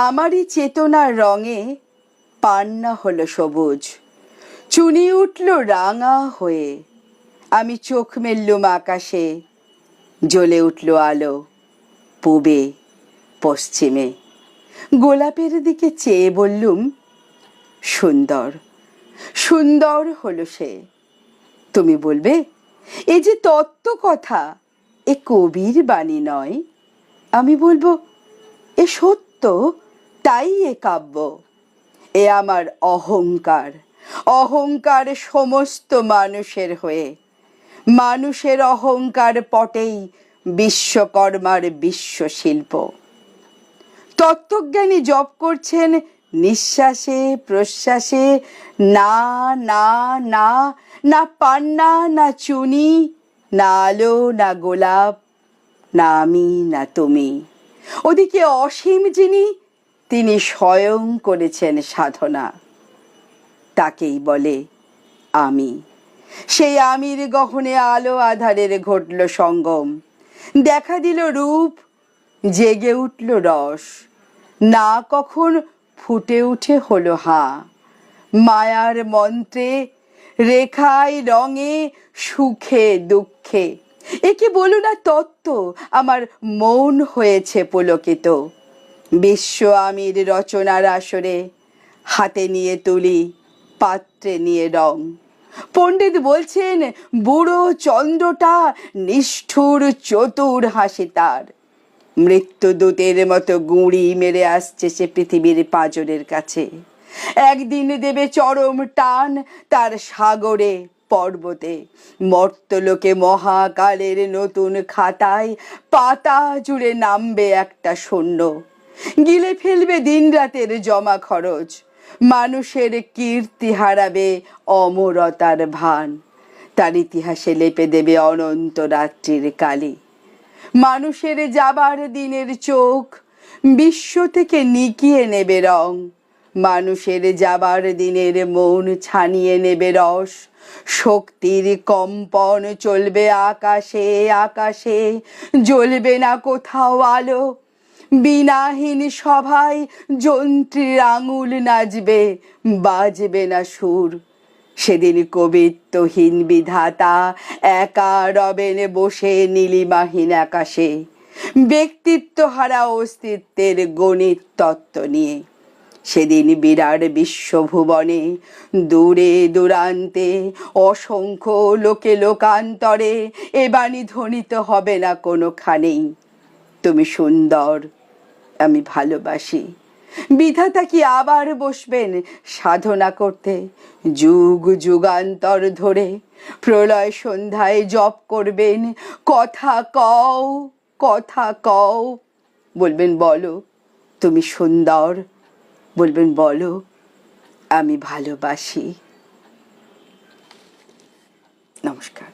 আমারই চেতনার রঙে পান্না হলো সবুজ, চুনি উঠল রাঙা হয়ে। আমি চোখ মেললুম আকাশে, জ্বলে উঠল আলো পূবে পশ্চিমে। গোলাপের দিকে চেয়ে বললুম, সুন্দর সুন্দর হলো সে। তুমি বলবে, এ যে তত্ত্ব কথা, এ কবির বাণী নয়। আমি বলবো, এ সত্য, তাই এ কাব্য। এ আমার অহংকার, অহংকার সমস্ত মানুষের হয়ে। মানুষের অহংকার পটেই বিশ্বকর্মার বিশ্বশিল্প। তত্ত্বজ্ঞানী জপ করছেন নিঃশ্বাসে প্রশ্বাসে, না না না, না পান্না না চুনি, না আলো না গোলাপ, না আমি না তুমি। ওদিকে অসীম যিনি, তিনি স্বয়ং করেছেন সাধনা, তাকেই বলে আমি। সেই আমির গহনে আলো আধারের ঘটল সঙ্গম, দেখা দিল রূপ, জেগে উঠল রস, না কখন ফুটে উঠে হলো হাঁ। মায়ার মন্ত্রে, রেখায় রঙে, সুখে দুঃখে, একে বলো না তত্ত্ব, আমার মন হয়েছে পুলকিত। বিশ্ব আমির রচনার আসরে হাতে নিয়ে তুলি, পাত্রে নিয়ে রং। পণ্ডিত বলছেন বুড়ো চন্দ্রটা নিষ্ঠুর চতুর হাসি তার। মৃত্যুদূতের মতো গুঁড়ি মেরে আসছে সে পৃথিবীর পাঁজরের কাছে। একদিন দেবে চরম টান তার সাগরে পর্বতে। মর্তলোকে মহাকালের নতুন খাতায় পাতা জুড়ে নামবে একটা শূন্য, গিলে ফেলবে দিন রাতের জমা খরচ। মানুষের কীর্তি হারাবে অমরতার ভান, তার ইতিহাসে লেপে দেবে অনন্ত রাত্রির কালি। মানুষের যাবার দিনের চোখ বিশ্ব থেকে নিকিয়ে নেবে রং, মানুষের যাবার দিনের মন ছানিয়ে নেবে রস। শক্তির কম্পন চলবে আকাশে আকাশে, জ্বলবে না কোথাও আলো। বিনাহীন সভায় যন্ত্রীর আঙুল নাচবে, বাজবে না সুর। সেদিন কবিত্বহীন বিধাতা একা রবেন বসে নীলিমাহীন আকাশে, ব্যক্তিত্ব হারা অস্তিত্বের গণিত তত্ত্ব নিয়ে। সেদিন বিরাট বিশ্বভুবনে দূরে দূরান্তে অসংখ্য লোকে লোকান্তরে এ বাণী ধ্বনিত হবে না কোনোখানেই, তুমি সুন্দর, আমি ভালোবাসি। বিধাতা কি আবার বসবেন সাধনা করতে যুগ যুগান্তর ধরে? প্রলয় সন্ধ্যায় জপ করবেন, কথা কও কথা কও। বলবেন বলো তুমি সুন্দর, বলবেন বলো আমি ভালোবাসি। নমস্কার।